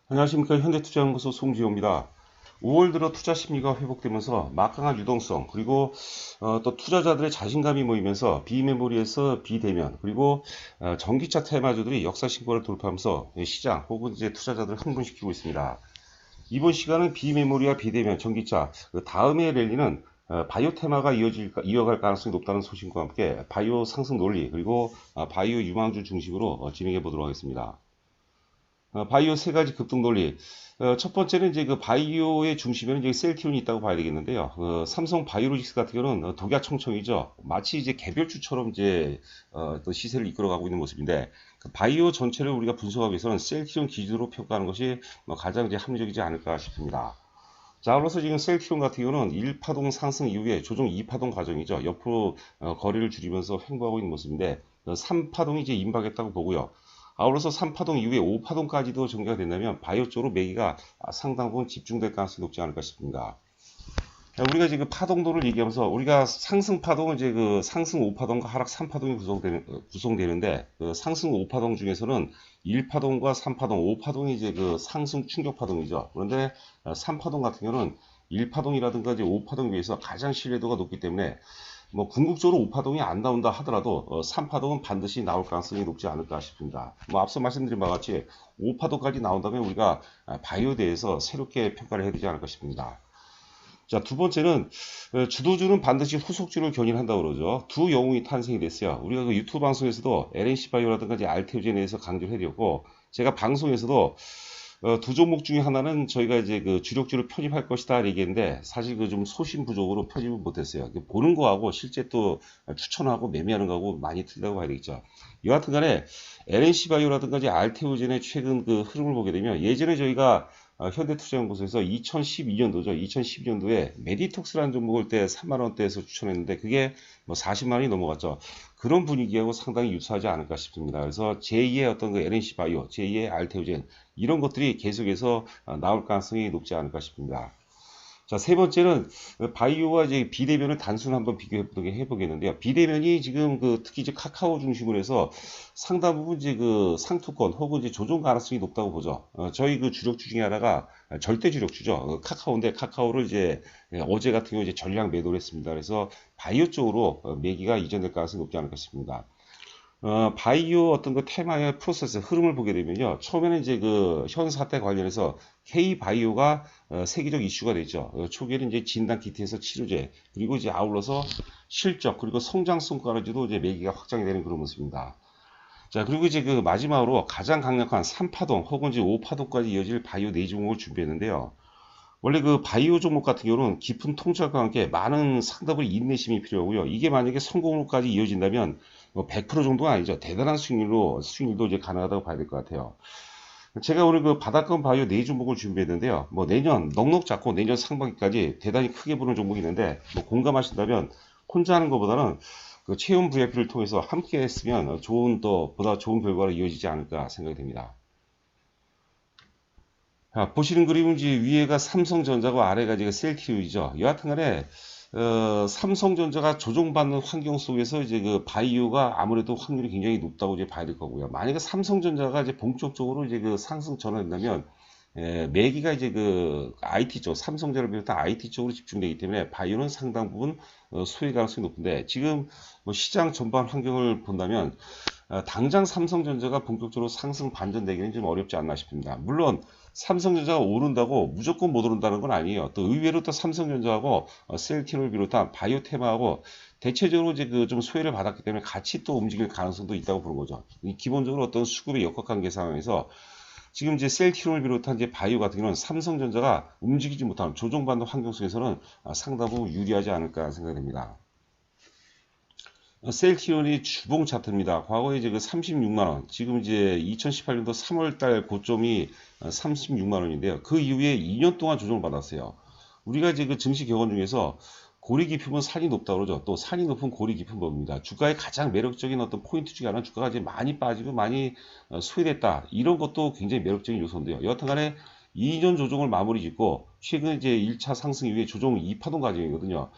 안녕하십니까. 현대투자연구소 송지호입니다. 5월 들어 투자 심리가 회복되면서 막강한 유동성 그리고 또 투자자들의 자신감이 모이면서 비메모리에서 비대면 그리고 전기차 테마주들이 역사 신고를 돌파하면서 시장 혹은 이제 투자자들을 흥분시키고 있습니다. 이번 시간은 비메모리와 비대면 전기차 그 다음의 랠리는 바이오 테마가 이어갈 가능성이 높다는 소식과 함께 바이오 상승 논리 그리고 바이오 유망주 중심으로 진행해 보도록 하겠습니다. 바이오 세 가지 급등 논리. 첫 번째는 이제 그 바이오의 중심에는 이제 셀티론이 있다고 봐야 되겠는데요. 삼성 바이오로직스 같은 경우는 독야청청이죠. 마치 이제 개별주처럼 이제 또 시세를 이끌어가고 있는 모습인데 그 바이오 전체를 우리가 분석하기 위해서는 셀티론 기준으로 평가하는 것이 가장 이제 합리적이지 않을까 싶습니다. 자, 그래서 지금 셀티론 같은 경우는 1파동 상승 이후에 조정 2파동 과정이죠. 옆으로 거리를 줄이면서 횡보하고 있는 모습인데 3파동이 이제 임박했다고 보고요. 아울러서 3파동 이후에 5파동까지도 전개가 된다면 바이오 쪽으로 매기가 상당 부분 집중될 가능성이 높지 않을까 싶습니다. 우리가 지금 파동도를 얘기하면서 우리가 상승 파동은 이제 그 상승 5파동과 하락 3파동이 구성되는데 그 상승 5파동 중에서는 1파동과 3파동, 5파동이 이제 그 상승 충격 파동이죠. 그런데 3파동 같은 경우는 1파동이라든가 이제 5파동에 비해서 가장 신뢰도가 높기 때문에 뭐 궁극적으로 5파동이 안 나온다 하더라도 3파동은 반드시 나올 가능성이 높지 않을까 싶습니다. 뭐 앞서 말씀드린 바와 같이 5파동까지 나온다면 우리가 바이오에 대해서 새롭게 평가를 해야 되지 않을까 싶습니다. 자, 두 번째는 주도주는 반드시 후속주를 견인한다고 그러죠. 두 영웅이 탄생이 됐어요. 우리가 그 유튜브 방송에서도 LNC 바이오라든가 알테오젠에 대해서 강조를 해드렸고 제가 방송에서도 두 종목 중에 하나는 저희가 이제 그 주력주를 편입할 것이다 얘기했는데 사실 그 좀 소신 부족으로 편입을 못했어요. 보는 거하고 실제 또 추천하고 매매하는 거하고 많이 틀리다고 봐야 되겠죠. 여하튼간에 LNC 바이오라든가 알테오젠의 최근 그 흐름을 보게 되면 예전에 저희가 현대투자연구소에서 2012년도죠. 2012년도에 메디톡스라는 종목을 때 3만 원대에서 추천했는데 그게 뭐 40만 원이 넘어갔죠. 그런 분위기하고 상당히 유사하지 않을까 싶습니다. 그래서 제2의 어떤 그 LNC 바이오, 제2의 알테오젠 이런 것들이 계속해서 나올 가능성이 높지 않을까 싶습니다. 자, 세 번째는 바이오와 이제 비대면을 단순 한번 비교해 보겠는데요. 비대면이 지금 그 특히 이제 카카오 중심으로 해서 상당 부분 이제 그 상투권 혹은 이제 조정 가능성이 높다고 보죠. 저희 그 주력주 중에 하나가 절대 주력주죠. 카카오인데 카카오를 이제 어제 같은 경우 이제 전량 매도를 했습니다. 그래서 바이오 쪽으로 매기가 이전될 가능성이 높지 않을까 싶습니다. 바이오 어떤 그 테마의 프로세스 흐름을 보게 되면요. 처음에는 이제 그 현 사태 관련해서 K-바이오가 세계적 이슈가 됐죠. 초기에는 이제 진단 키트에서 치료제, 그리고 이제 아울러서 실적, 그리고 성장성까지도 이제 매기가 확장이 되는 그런 모습입니다. 자, 그리고 이제 그 마지막으로 가장 강력한 3파동 혹은 이제 5파동까지 이어질 바이오 네 종목을 준비했는데요. 원래 그 바이오 종목 같은 경우는 깊은 통찰과 함께 많은 상당히 인내심이 필요하고요. 이게 만약에 성공으로까지 이어진다면 뭐 100% 정도는 아니죠. 대단한 수익률도 이제 가능하다고 봐야 될 것 같아요. 제가 오늘 그 바닥권 바이오 네 종목을 준비했는데요. 뭐 내년 넉넉 잡고 내년 상반기까지 대단히 크게 보는 종목이 있는데 뭐 공감하신다면 혼자 하는 것보다는 그 체험 VIP를 통해서 함께 했으면 보다 좋은 결과로 이어지지 않을까 생각이 됩니다. 자, 보시는 그림은 이제 위에가 삼성전자고 아래가 이제 셀트리온이죠. 여하튼간에 삼성전자가 조종받는 환경 속에서 이제 그 바이오가 아무래도 확률이 굉장히 높다고 이제 봐야 될 거고요. 만약에 삼성전자가 이제 본격적으로 이제 그 상승 전환된다면 매기가 이제 그 IT 쪽, 삼성전자를 비롯한 IT 쪽으로 집중되기 때문에 바이오는 상당 부분 수혜 가능성이 높은데 지금 뭐 시장 전반 환경을 본다면 당장 삼성전자가 본격적으로 상승 반전되기는 좀 어렵지 않나 싶습니다. 물론 삼성전자가 오른다고 무조건 못 오른다는 건 아니에요. 또 의외로 또 삼성전자하고 셀틴을 비롯한 바이오테마하고 대체적으로 이제 그 좀 소외를 받았기 때문에 같이 또 움직일 가능성도 있다고 보는 거죠. 기본적으로 어떤 수급의 역학관계 상황에서 지금 이제 셀티론을 비롯한 이제 바이오 같은 경우는 삼성전자가 움직이지 못하는 조정받는 환경 속에서는 상당 부분 유리하지 않을까 생각됩니다. 셀티론이 주봉 차트입니다. 과거에 이제 그 36만원, 지금 이제 2018년도 3월달 고점이 36만원인데요. 그 이후에 2년 동안 조정을 받았어요. 우리가 이제 그 증시 격언 중에서 고리 깊으면 산이 높다 그러죠. 또 산이 높은 고리 깊은 법입니다. 주가의 가장 매력적인 어떤 포인트 중에 하나는 주가가 이제 많이 빠지고 많이 소외됐다. 이런 것도 굉장히 매력적인 요소인데요. 여하튼간에 2년 조정을 마무리 짓고 최근 이제 1차 상승 이후에 조정 2파동 과정이거든요.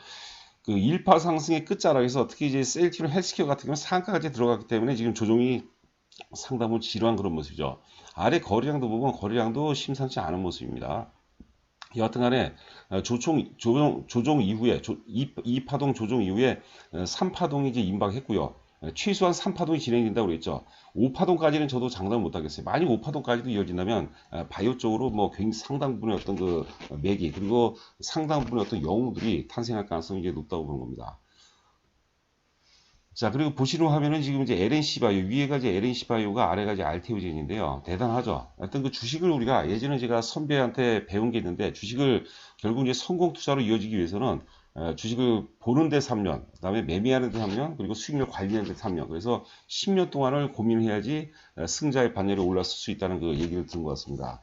그 1파 상승의 끝자락에서 특히 이제 셀트리온 헬스케어 같은 경우는 상한가까지 들어갔기 때문에 지금 조정이 상당히 지루한 그런 모습이죠. 아래 거래량도 보면 거래량도 심상치 않은 모습입니다. 여하튼 간에 조종 이후에 이 파동 조종 이후에 3파동이 이제 임박했고요. 최소한 3파동이 진행된다고 그랬죠. 5파동까지는 저도 장담 못 하겠어요. 만약 5파동까지도 이어진다면 바이오 쪽으로 뭐 굉장히 상당 부분의 어떤 그 매기 그리고 상당 부분의 어떤 영웅들이 탄생할 가능성이 이제 높다고 보는 겁니다. 자, 그리고 보시는 화면은 지금 이제 LNC 바이오, 위에가 이제 LNC 바이오가 아래가 이제 알테오젠인데요. 대단하죠. 하여튼 그 주식을 우리가 예전에 제가 선배한테 배운 게 있는데 주식을 결국 이제 성공 투자로 이어지기 위해서는 주식을 보는 데 3년, 그다음에 매매하는 데 3년, 그리고 수익률 관리하는 데 3년. 그래서 10년 동안을 고민해야지 승자의 반열에 올랐을 수 있다는 그 얘기를 들은 것 같습니다.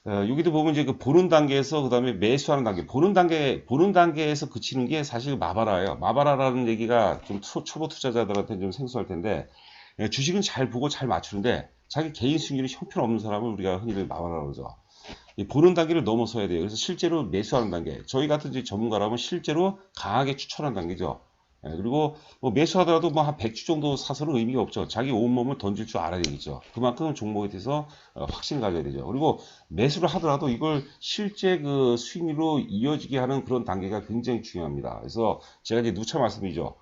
여기도 보면 이제 그 보는 단계에서 그다음에 매수하는 단계, 보는 단계에서 그치는 게 사실 마바라예요. 마바라라는 얘기가 좀 초보 투자자들한테 좀 생소할 텐데 주식은 잘 보고 잘 맞추는데 자기 개인 수익률이 형편없는 사람을 우리가 흔히들 마바라라고 그러죠. 이 보는 단계를 넘어서야 돼요. 그래서 실제로 매수하는 단계, 저희 같은 이제 전문가라면 실제로 강하게 추천하는 단계죠. 그리고 뭐 매수하더라도 뭐 한 100주 정도 사서는 의미가 없죠. 자기 온몸을 던질 줄 알아야 되겠죠. 그만큼 종목에 대해서 확신을 가져야 되죠. 그리고 매수를 하더라도 이걸 실제 그 수익률로 이어지게 하는 그런 단계가 굉장히 중요합니다. 그래서 제가 이제 누차 말씀드리죠.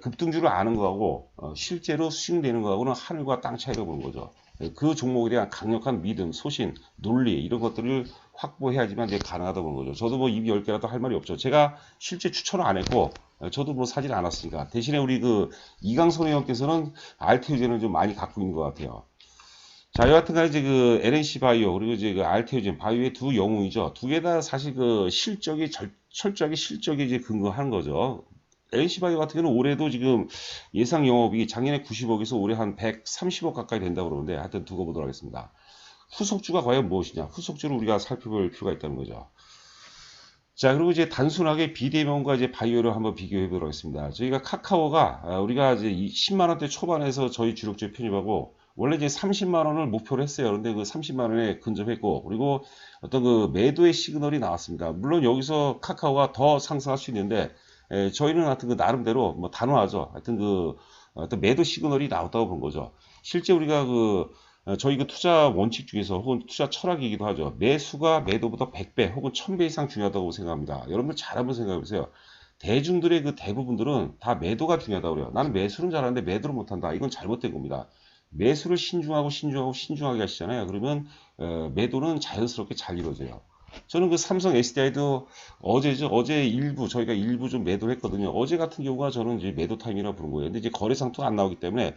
급등주를 아는 거하고 실제로 수익내는 거하고는 하늘과 땅 차이를 보는 거죠. 그 종목에 대한 강력한 믿음, 소신, 논리 이런 것들을 확보해야지만 이제 가능하다고 보는 거죠. 저도 뭐 입이 10개라도 할 말이 없죠. 제가 실제 추천을 안 했고 저도 뭐 사질 않았으니까. 대신에 우리 그 이강선 회원께서는 알테오젠을 좀 많이 갖고 있는 것 같아요. 자, 여하튼간 이제 그 LNC 바이오 그리고 이제 그 알테오젠 바이오의 두 영웅이죠. 두 개 다 사실 그 실적이 철저하게 실적에 이제 근거하는 거죠. LNC 바이오 같은 경우는 올해도 지금 예상 영업이 작년에 90억에서 올해 한 130억 가까이 된다고 그러는데 하여튼 두고 보도록 하겠습니다. 후속주가 과연 무엇이냐? 후속주를 우리가 살펴볼 필요가 있다는 거죠. 자, 그리고 이제 단순하게 비대면과 이제 바이오를 한번 비교해 보도록 하겠습니다. 저희가 카카오가 우리가 이제 10만 원대 초반에서 저희 주력주에 편입하고 원래 이제 30만 원을 목표로 했어요. 그런데 그 30만 원에 근접했고 그리고 어떤 그 매도의 시그널이 나왔습니다. 물론 여기서 카카오가 더 상승할 수 있는데 저희는 하여튼 그 나름대로 뭐 단호하죠. 하여튼 그 어떤 매도 시그널이 나왔다고 본 거죠. 실제 우리가 그 저희 그 투자 원칙 중에서 혹은 투자 철학이기도 하죠. 매수가 매도보다 100배 혹은 1000배 이상 중요하다고 생각합니다. 여러분들 잘 한번 생각해 보세요. 대중들의 그 대부분들은 다 매도가 중요하다고 그래요. 나는 매수는 잘하는데 매도를 못한다. 이건 잘못된 겁니다. 매수를 신중하게 하시잖아요. 그러면 매도는 자연스럽게 잘 이루어져요. 저는 그 삼성 SDI도 어제 일부 저희가 일부 좀 매도를 했거든요. 어제 같은 경우가 저는 이제 매도 타임이라고 부른 거예요. 근데 이제 거래 상투가 안 나오기 때문에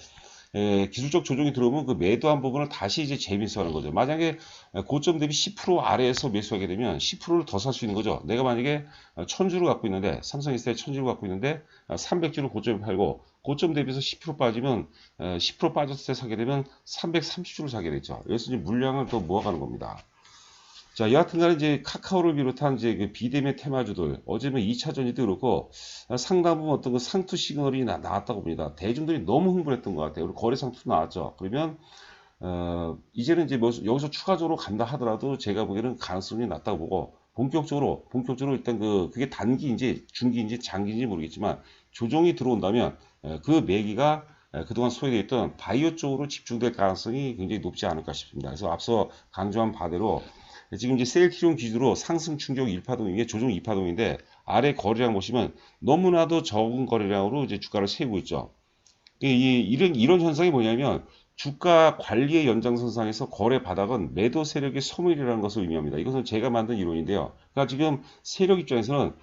기술적 조정이 들어오면 그 매도한 부분을 다시 이제 재매수하는 거죠. 만약에 고점 대비 10% 아래에서 매수하게 되면 10%를 더 살 수 있는 거죠. 내가 만약에 1000주를 갖고 있는데 삼성 SDI 1000주를 갖고 있는데 300주를 고점에 팔고 고점 대비해서 10% 빠지면 10% 빠졌을 때 사게 되면 330주를 사게 되죠. 여기서 이제 물량을 더 모아가는 겁니다. 자, 여하튼간에 이제 카카오를 비롯한 이제 그 비대면 테마주들 어제는 2차전지도 그렇고 상당 부분 어떤 그 상투 시그널이 나왔다고 봅니다. 대중들이 너무 흥분했던 것 같아요. 그리고 거래 상투도 나왔죠. 그러면 이제는 이제 뭐 여기서 추가적으로 간다 하더라도 제가 보기에는 가능성이 낮다고 보고 본격적으로 일단 그게 단기인지 중기인지 장기인지 모르겠지만 조정이 들어온다면 그 매기가 그동안 소외되어 있던 바이오 쪽으로 집중될 가능성이 굉장히 높지 않을까 싶습니다. 그래서 앞서 강조한 바대로 지금 이제 세일티론 기준으로 상승 충격 1파동인 게 조정 2파동인데 아래 거래량 보시면 너무나도 적은 거래량으로 이제 주가를 세우고 있죠. 이런 현상이 뭐냐면 주가 관리의 연장선상에서 거래 바닥은 매도 세력의 소멸이라는 것을 의미합니다. 이것은 제가 만든 이론인데요. 그러니까 지금 세력 입장에서는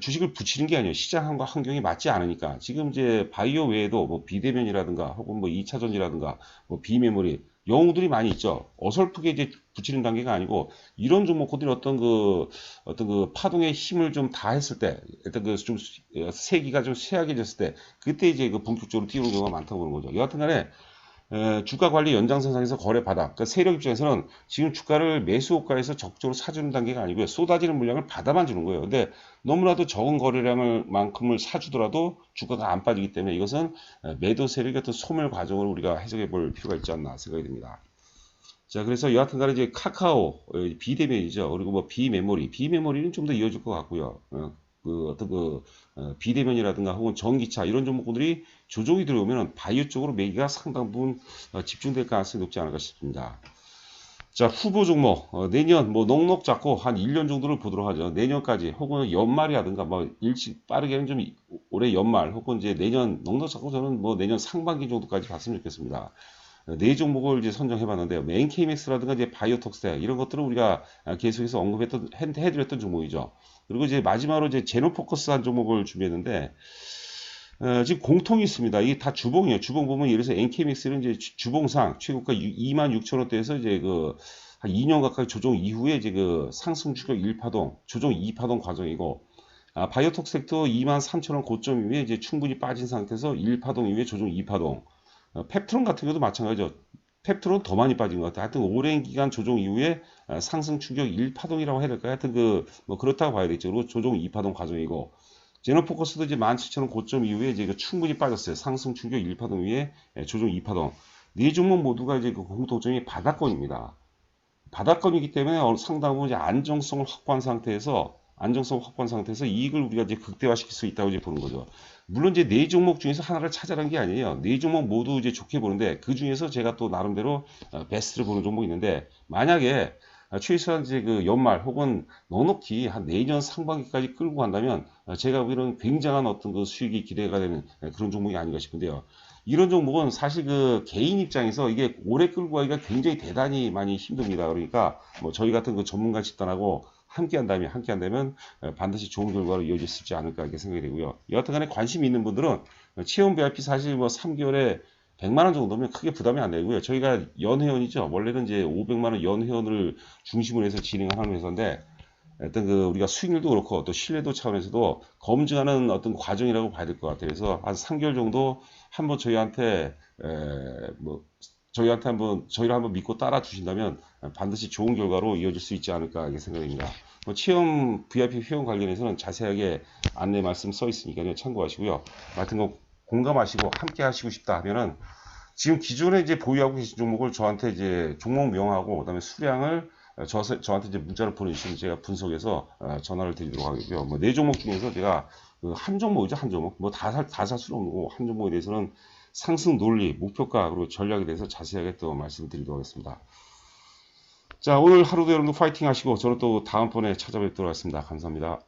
주식을 붙이는 게 아니에요. 시장과 환경이 맞지 않으니까. 지금 이제 바이오 외에도 뭐 비대면이라든가 혹은 뭐 2차전지라든가 뭐 비메모리 영웅들이 많이 있죠. 어설프게 이제 붙이는 단계가 아니고 이런 종목들이 어떤 그 파동의 힘을 좀 다했을 때, 일단 그 좀 세기가 좀 쇠약해졌을 때, 그때 이제 그 본격적으로 띄우는 경우가 많다고 보는 거죠. 여하튼간에 주가 관리 연장선상에서 거래 바닥, 그러니까 세력 입장에서는 지금 주가를 매수호가에서 적극적으로 사주는 단계가 아니고요. 쏟아지는 물량을 받아만 주는 거예요. 근데 너무나도 적은 거래량을 만큼을 사주더라도 주가가 안 빠지기 때문에 이것은 매도 세력의 어떤 소멸 과정을 우리가 해석해 볼 필요가 있지 않나 생각이 듭니다. 자, 그래서 여하튼간에 이제 카카오 비대면이죠. 그리고 뭐 비메모리는 좀 더 이어질 것 같고요. 비대면이라든가 혹은 전기차 이런 종목들이 조정이 들어오면 바이오 쪽으로 매기가 상당 부분 집중될 가능성이 높지 않을까 싶습니다. 자, 후보 종목, 내년, 넉넉 잡고 한 1년 정도를 보도록 하죠. 내년까지, 혹은 연말이라든가, 일찍, 빠르게는 좀 올해 연말, 혹은 이제 내년, 넉넉 잡고 저는 내년 상반기 정도까지 봤으면 좋겠습니다. 네 종목을 이제 선정해 봤는데요. NK맥스라든가 이제 바이오톡스, 이런 것들은 우리가 계속해서 해드렸던 종목이죠. 그리고 이제 마지막으로 이제 제노포커스 한 종목을 준비했는데, 지금 공통이 있습니다. 이게 다 주봉이에요. 주봉 보면 예를 들어서 NK맥스는 이제 주봉상 최고가 26,000원대에서 이제 한 2년 가까이 조정 이후에 이제 상승 추격 1파동, 조정 2파동 과정이고, 바이오톡sek도 23,000원 고점 이후에 이제 충분히 빠진 상태에서 1파동 이후에 조정 2파동. 펩트론 같은 경우도 마찬가지죠. 펩트론 더 많이 빠진 것 같아요. 하여튼 오랜 기간 조정 이후에 상승 추격 1파동이라고 해야 될까요? 하여튼 그렇다고 봐야 되겠죠. 그리고 조정 2파동 과정이고, 제너포커스도 이제 17,000원 고점 이후에 이제 충분히 빠졌어요. 상승 충격 1파동 위에 조정 2파동. 네 종목 모두가 이제 공통점이 바닥권입니다. 바닥권이기 때문에 상당 부분 이제 안정성을 확보한 상태에서 이익을 우리가 이제 극대화시킬 수 있다고 이제 보는 거죠. 물론 이제 네 종목 중에서 하나를 찾아라는 게 아니에요. 네 종목 모두 이제 좋게 보는데 그 중에서 제가 또 나름대로 베스트를 보는 종목이 있는데, 만약에 최소한 이제 연말 혹은 넉넉히 한 내년 상반기까지 끌고 간다면 제가 보기에는 굉장한 어떤 수익이 기대가 되는 그런 종목이 아닌가 싶은데요. 이런 종목은 사실 개인 입장에서 이게 오래 끌고 가기가 굉장히 대단히 많이 힘듭니다. 그러니까 저희 같은 전문가 집단하고 함께 한다면 반드시 좋은 결과로 이어질 수 있지 않을까 이렇게 생각이 되고요. 여하튼간에 관심이 있는 분들은 체험 VIP 사실 3개월에 100만 원 정도면 크게 부담이 안 되고요. 저희가 연회원이죠. 원래는 이제 500만 원 연회원을 중심으로 해서 진행을 하는 회사인데, 어떤 우리가 수익률도 그렇고 또 신뢰도 차원에서도 검증하는 어떤 과정이라고 봐야 될 것 같아요. 그래서 한 3개월 정도 한번 저희를 한번 믿고 따라 주신다면 반드시 좋은 결과로 이어질 수 있지 않을까 이렇게 생각됩니다. 체험 VIP 회원 관련해서는 자세하게 안내 말씀 써 있으니까요. 참고하시고요. 같은 거 공감하시고 함께 하시고 싶다 하면은 지금 기존에 이제 보유하고 계신 종목을 저한테 이제 종목 명하고 그다음에 수량을 저한테 이제 문자를 보내주시면 제가 분석해서 전화를 드리도록 하겠고요. 네 종목 중에서 제가 한 종목이죠, 한 종목. 다 살 수는 없고 한 종목에 대해서는 상승 논리, 목표가 그리고 전략에 대해서 자세하게 또 말씀드리도록 하겠습니다. 자, 오늘 하루도 여러분들 파이팅 하시고 저는 또 다음번에 찾아뵙도록 하겠습니다. 감사합니다.